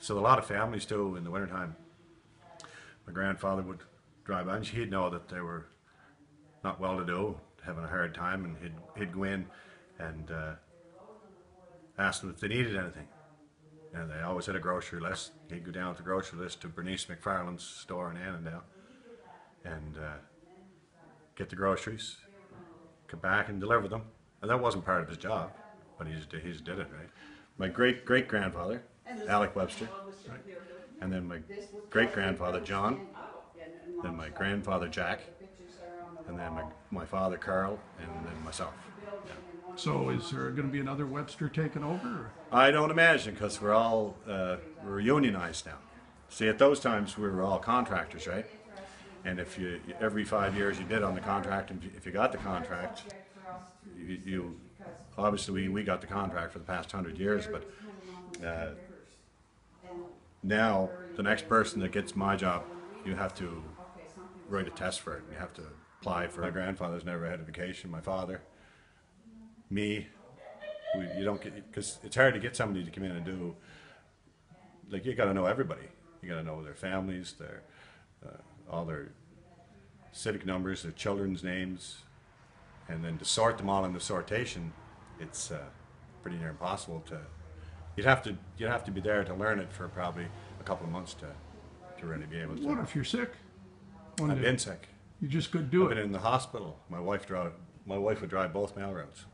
So a lot of families too, in the wintertime, my grandfather would drive by and he'd know that they were not well to do, having a hard time, and he'd go in and ask them if they needed anything. And they always had a grocery list. He'd go down with the grocery list to Bernice McFarland's store in Annandale and get the groceries, come back and deliver them. And that wasn't part of his job, but he just did it, right? My great-great-grandfather, Alec Webster, right? And then my great-grandfather, John, then my grandfather, Jack, and then my father, Carl, and then myself. Yeah. So is there going to be another Webster taking over? Or? I don't imagine, because we're all we're unionized now. See, at those times we were all contractors, right? And if you every 5 years you bid on the contract, and if you got the contract, you obviously we got the contract for the past 100 years, but now the next person that gets my job, you have to write a test for it. You have to apply for it. My grandfather's never had a vacation. My father, me, you don't get, because it's hard to get somebody to come in and do, like, you got to know everybody. You got to know their families, their all their civic numbers, their children's names, and then to sort them all in the sortation, it's pretty near impossible to. You'd have to be there to learn it for probably a couple of months to really be able to. What if you're sick? I've been sick. You just couldn't do I've it. been in the hospital. My wife would drive both mail routes.